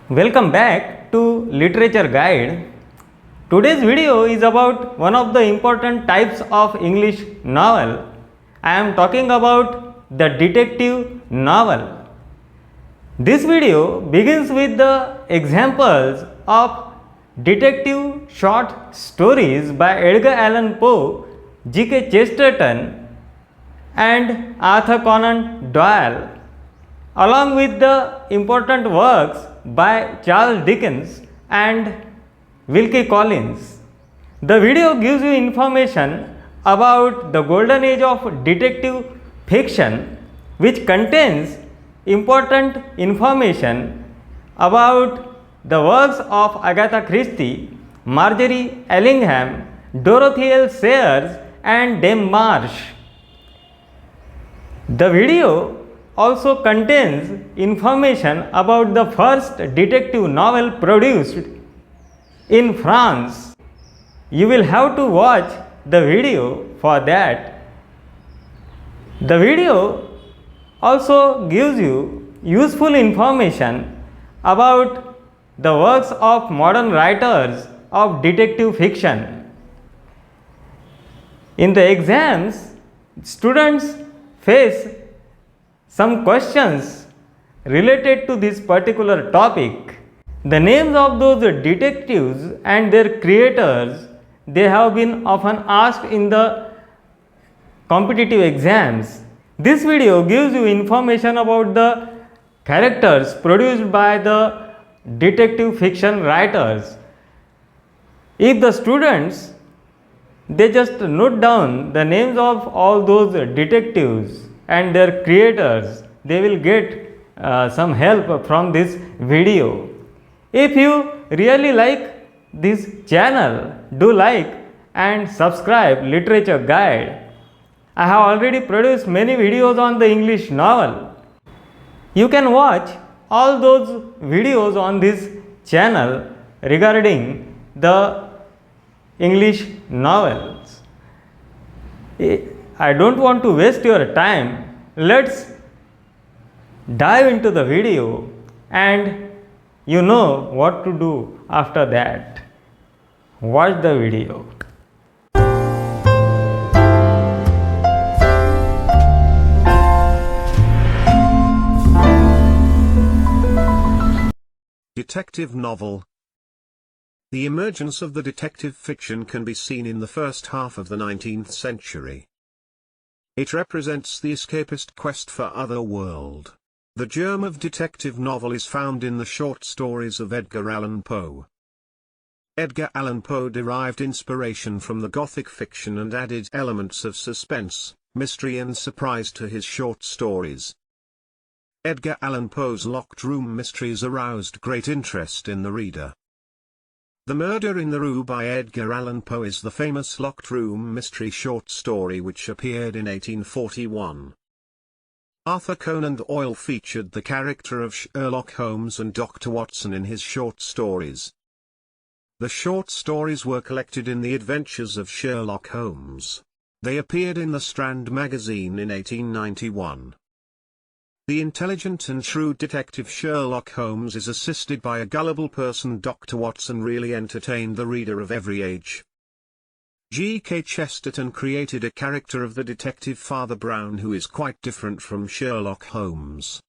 Welcome back to Literature Guide. Today's video is about one of the important types of English novel. I am talking about the detective novel. This video begins with the examples of detective short stories by Edgar Allan Poe, G.K. Chesterton and Arthur Conan Doyle, along with the important works by Charles Dickens and Wilkie Collins. The video gives you information about the golden age of detective fiction, which contains important information about the works of Agatha Christie, Marjorie Allingham, Dorothy L. Sayers and Dame Marsh. The video also contains information about the first detective novel produced in France. You will have to watch the video for that. The video also gives you useful information about the works of modern writers of detective fiction. In the exams, students face some questions related to this particular topic. The names of those detectives and their creators, they have been often asked in the competitive exams. This video gives you information about the characters produced by the detective fiction writers. If the students they just note down the names of all those detectives and their creators, they will get some help from this video. If you really like this channel, do like and subscribe Literature Guide. I have already produced many videos on the English novel. You can watch all those videos on this channel regarding the English novels. I don't want to waste your time. Let's dive into the video and you know what to do after that. Watch the video. Detective novel. The emergence of the detective fiction can be seen in the first half of the 19th century. It represents the escapist quest for other world. The germ of detective novel is found in the short stories of Edgar Allan Poe. Edgar Allan Poe derived inspiration from the Gothic fiction and added elements of suspense, mystery and surprise to his short stories. Edgar Allan Poe's locked room mysteries aroused great interest in the reader. The Murder in the Rue by Edgar Allan Poe is the famous locked room mystery short story which appeared in 1841. Arthur Conan Doyle featured the character of Sherlock Holmes and Dr. Watson in his short stories. The short stories were collected in The Adventures of Sherlock Holmes. They appeared in the Strand magazine in 1891. The intelligent and shrewd detective Sherlock Holmes is assisted by a gullible person. Dr. Watson really entertained the reader of every age. G.K. Chesterton created a character of the detective Father Brown who is quite different from Sherlock Holmes.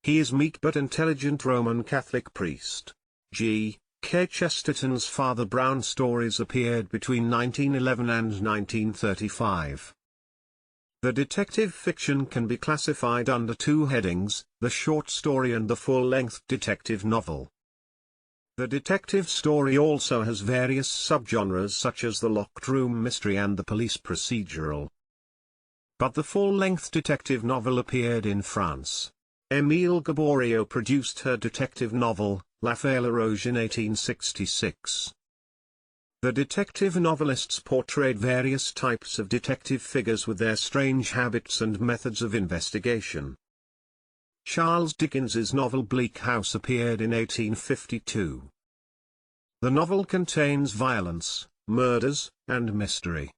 He is meek but intelligent Roman Catholic priest. G.K. Chesterton's Father Brown stories appeared between 1911 and 1935. The detective fiction can be classified under two headings, the short story and the full-length detective novel. The detective story also has various subgenres such as the locked room mystery and the police procedural. But the full-length detective novel appeared in France. Emile Gaboriau produced her detective novel, La Fée Rouge in 1866. The detective novelists portrayed various types of detective figures with their strange habits and methods of investigation. Charles Dickens's novel Bleak House appeared in 1852. The novel contains violence, murders, and mystery.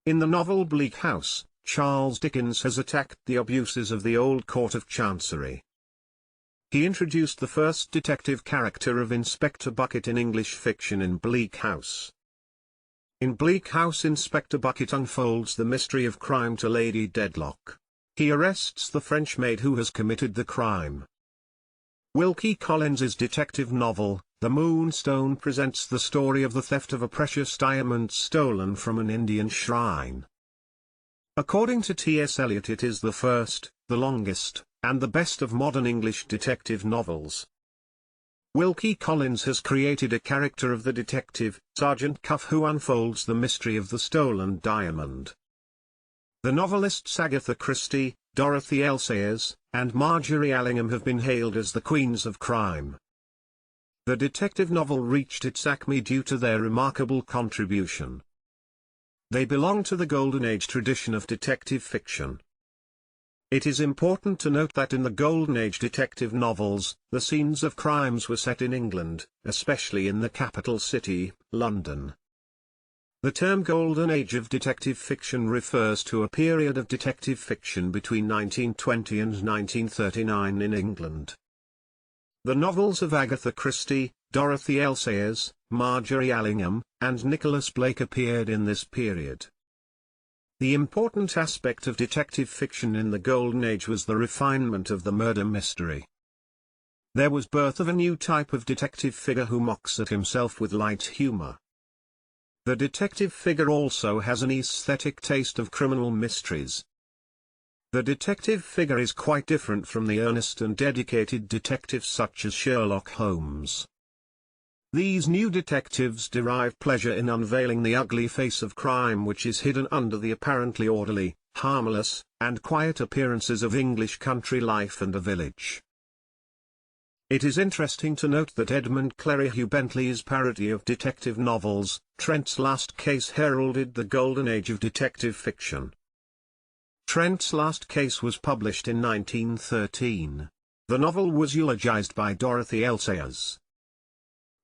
In the novel Bleak House, Charles Dickens has attacked the abuses of the old Court of Chancery. He introduced the first detective character of Inspector Bucket in English fiction in Bleak House. In Bleak House, Inspector Bucket unfolds the mystery of crime to Lady Dedlock. He arrests the French maid who has committed the crime. Wilkie Collins's detective novel, The Moonstone, presents the story of the theft of a precious diamond stolen from an Indian shrine. According to T.S. Eliot, it is the first, the longest, and the best of modern English detective novels. Wilkie Collins has created a character of the detective, Sergeant Cuff, who unfolds the mystery of the stolen diamond. The novelists Agatha Christie, Dorothy L. Sayers, and Marjorie Allingham have been hailed as the queens of crime. The detective novel reached its acme due to their remarkable contribution. They belong to the Golden Age tradition of detective fiction. It is important to note that in the Golden Age detective novels, the scenes of crimes were set in England, especially in the capital city, London. The term Golden Age of detective fiction refers to a period of detective fiction between 1920 and 1939 in England. The novels of Agatha Christie, Dorothy L. Sayers, Margery Allingham, and Nicholas Blake appeared in this period. The important aspect of detective fiction in the Golden Age was the refinement of the murder mystery. There was birth of a new type of detective figure who mocks at himself with light humor. The detective figure also has an aesthetic taste of criminal mysteries. The detective figure is quite different from the earnest and dedicated detectives such as Sherlock Holmes. These new detectives derive pleasure in unveiling the ugly face of crime which is hidden under the apparently orderly, harmless, and quiet appearances of English country life and a village. It is interesting to note that Edmund Clerihew Bentley's parody of detective novels, Trent's Last Case, heralded the Golden Age of detective fiction. Trent's Last Case was published in 1913. The novel was eulogized by Dorothy L. Sayers.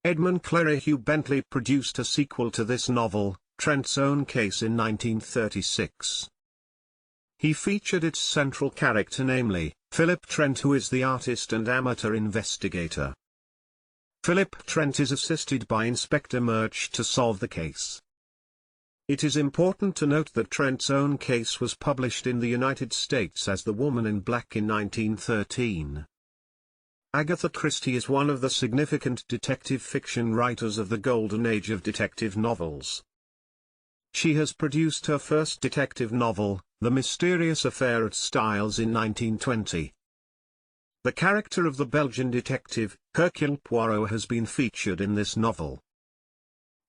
Edmund Clerihew Bentley produced a sequel to this novel, Trent's Own Case, in 1936. He featured its central character, namely, Philip Trent, who is the artist and amateur investigator. Philip Trent is assisted by Inspector Marsh to solve the case. It is important to note that Trent's Own Case was published in the United States as The Woman in Black in 1913. Agatha Christie is one of the significant detective fiction writers of the Golden Age of detective novels. She has produced her first detective novel, The Mysterious Affair at Styles, in 1920. The character of the Belgian detective, Hercule Poirot, has been featured in this novel.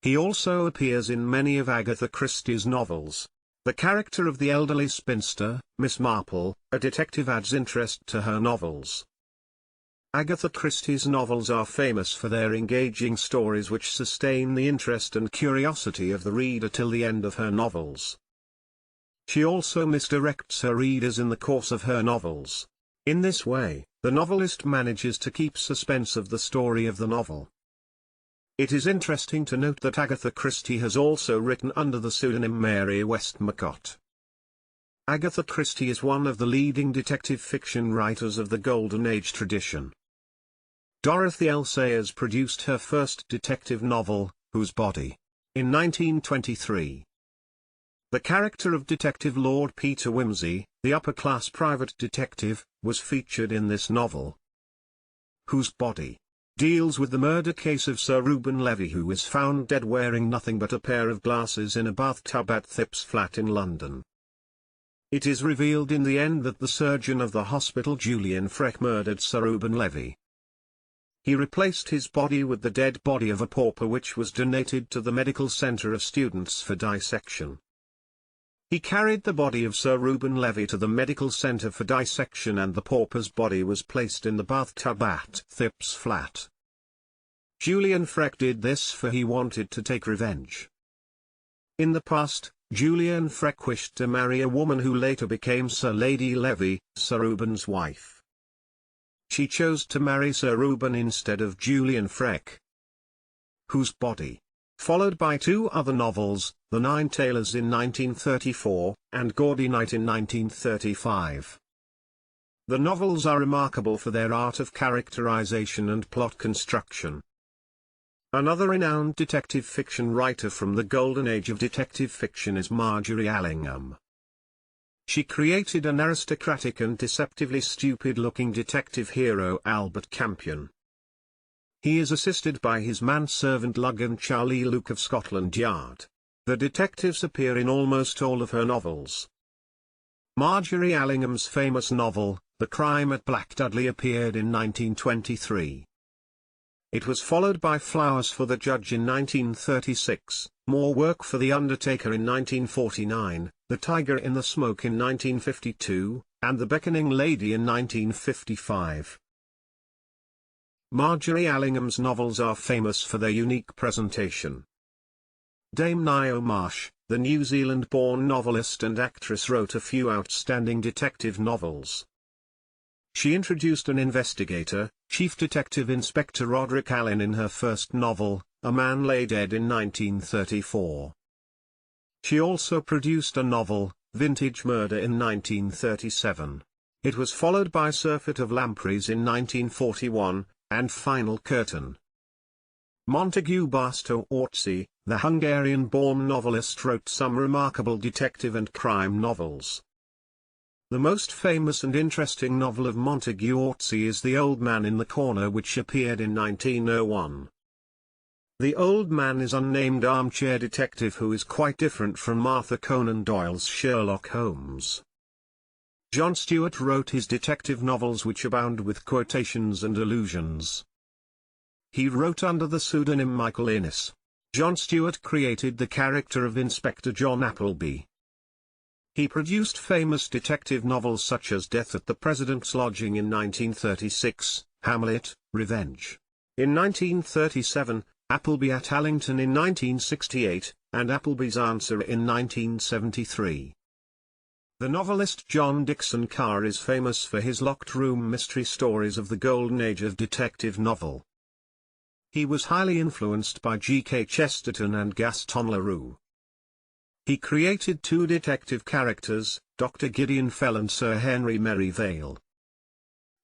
He also appears in many of Agatha Christie's novels. The character of the elderly spinster, Miss Marple, a detective, adds interest to her novels. Agatha Christie's novels are famous for their engaging stories which sustain the interest and curiosity of the reader till the end of her novels. She also misdirects her readers in the course of her novels. In this way, the novelist manages to keep suspense of the story of the novel. It is interesting to note that Agatha Christie has also written under the pseudonym Mary Westmacott. Agatha Christie is one of the leading detective fiction writers of the Golden Age tradition. Dorothy L. Sayers produced her first detective novel, Whose Body? In 1923. The character of Detective Lord Peter Wimsey, the upper-class private detective, was featured in this novel. Whose Body? Deals with the murder case of Sir Reuben Levy, who is found dead wearing nothing but a pair of glasses in a bathtub at Thipps flat in London. It is revealed in the end that the surgeon of the hospital, Julian Freck, murdered Sir Reuben Levy. He replaced his body with the dead body of a pauper which was donated to the medical centre of students for dissection. He carried the body of Sir Reuben Levy to the medical centre for dissection, and the pauper's body was placed in the bathtub at Thipps flat. Julian Freck did this for he wanted to take revenge. In the past, Julian Freck wished to marry a woman who later became Sir Lady Levy, Sir Reuben's wife. She chose to marry Sir Reuben instead of Julian Freck. Whose Body? Followed by two other novels, The Nine Tailors in 1934, and Gaudy Night in 1935. The novels are remarkable for their art of characterization and plot construction. Another renowned detective fiction writer from the golden age of detective fiction is Margery Allingham. She created an aristocratic and deceptively stupid-looking detective hero, Albert Campion. He is assisted by his manservant Lugan Charlie Luke of Scotland Yard. The detectives appear in almost all of her novels. Margery Allingham's famous novel, The Crime at Black Dudley, appeared in 1923. It was followed by Flowers for the Judge in 1936, More Work for the Undertaker in 1949, The Tiger in the Smoke in 1952, and The Beckoning Lady in 1955. Margery Allingham's novels are famous for their unique presentation. Dame Nio Marsh, the New Zealand-born novelist and actress, wrote a few outstanding detective novels. She introduced an investigator, Chief Detective Inspector Roderick Allen, in her first novel, A Man Lay Dead, in 1934. She also produced a novel, Vintage Murder, in 1937. It was followed by Surfeit of Lampreys in 1941, and Final Curtain. Montague Barstow Orczy, the Hungarian-born novelist, wrote some remarkable detective and crime novels. The most famous and interesting novel of Montague Orczy is The Old Man in the Corner, which appeared in 1901. The Old Man is an unnamed armchair detective who is quite different from Arthur Conan Doyle's Sherlock Holmes. John Stewart wrote his detective novels, which abound with quotations and allusions. He wrote under the pseudonym Michael Innes. John Stewart created the character of Inspector John Appleby. He produced famous detective novels such as Death at the President's Lodging in 1936, Hamlet, Revenge in 1937, Appleby at Allington in 1968, and Appleby's Answer in 1973. The novelist John Dickson Carr is famous for his locked room mystery stories of the golden age of detective novel. He was highly influenced by G.K. Chesterton and Gaston Leroux. He created two detective characters, Dr. Gideon Fell and Sir Henry Merivale.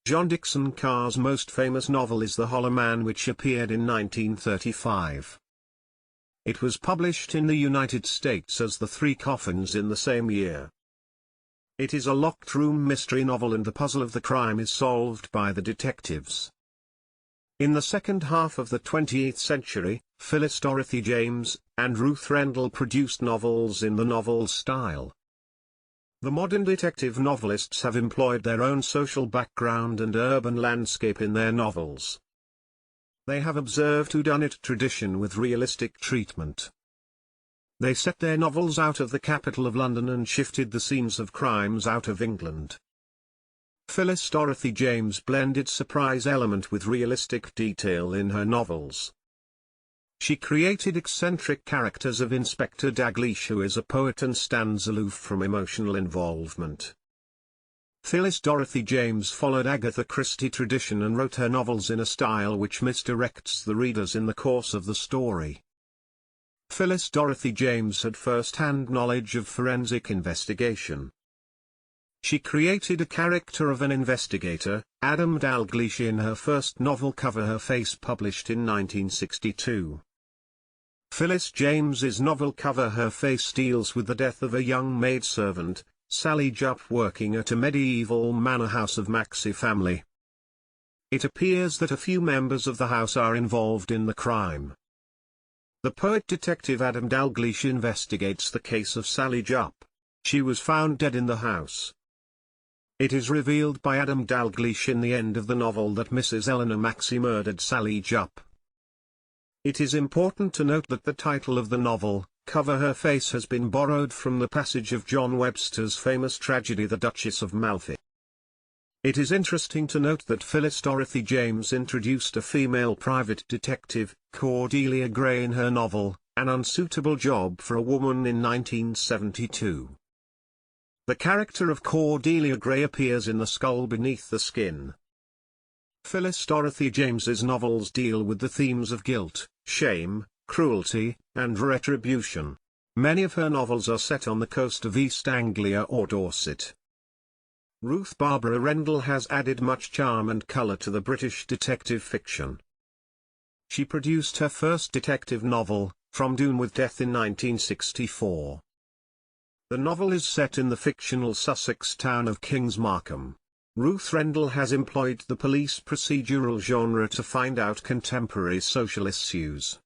John Dickson Carr's most famous novel is The Hollow Man, which appeared in 1935. It was published in the United States as The Three Coffins in the same year. It is a locked room mystery novel, and the puzzle of the crime is solved by the detectives. In the second half of the 20th century, Phyllis Dorothy James and Ruth Rendell produced novels in the novel style. The modern detective novelists have employed their own social background and urban landscape in their novels. They have observed whodunit tradition with realistic treatment. They set their novels out of the capital of London and shifted the scenes of crimes out of England. Phyllis Dorothy James blended surprise element with realistic detail in her novels. She created eccentric characters of Inspector Daglish, who is a poet and stands aloof from emotional involvement. Phyllis Dorothy James followed Agatha Christie tradition and wrote her novels in a style which misdirects the readers in the course of the story. Phyllis Dorothy James had first-hand knowledge of forensic investigation. She created a character of an investigator, Adam Dalgleish, in her first novel Cover Her Face, published in 1962. Phyllis James's novel Cover Her Face deals with the death of a young maidservant, Sally Jupp, working at a medieval manor house of Maxey family. It appears that a few members of the house are involved in the crime. The poet-detective Adam Dalgleish investigates the case of Sally Jupp. She was found dead in the house. It is revealed by Adam Dalgleish in the end of the novel that Mrs. Eleanor Maxey murdered Sally Jupp. It is important to note that the title of the novel, Cover Her Face, has been borrowed from the passage of John Webster's famous tragedy The Duchess of Malfi. It is interesting to note that Phyllis Dorothy James introduced a female private detective, Cordelia Gray, in her novel, An Unsuitable Job for a Woman, in 1972. The character of Cordelia Gray appears in The Skull Beneath the Skin. Phyllis Dorothy James's novels deal with the themes of guilt, shame, cruelty, and retribution. Many of her novels are set on the coast of East Anglia or Dorset. Ruth Barbara Rendell has added much charm and colour to the British detective fiction. She produced her first detective novel, From Dune with Death in 1964. The novel is set in the fictional Sussex town of Kings Markham. Ruth Rendell has employed the police procedural genre to find out contemporary social issues.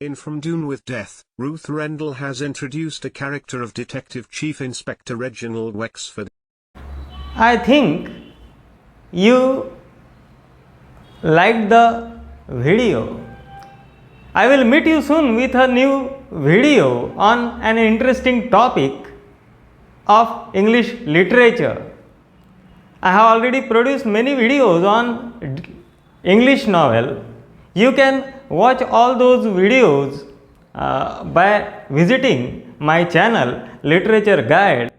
In From Dune with Death, Ruth Rendell has introduced a character of Detective Chief Inspector Reginald Wexford. I think you liked the video. I will meet you soon with a new video on an interesting topic of English literature. I have already produced many videos on English novel. You can watch all those videos by visiting my channel Literature Guide.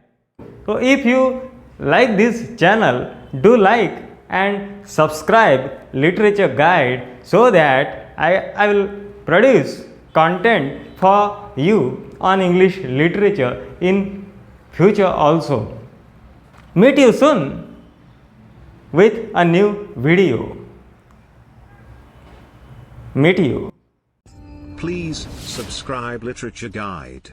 So if you like this channel, do like and subscribe Literature Guide so that I will produce content for you on English literature in future also. Meet you soon with a new video. Meet you. Please subscribe Literature Guide.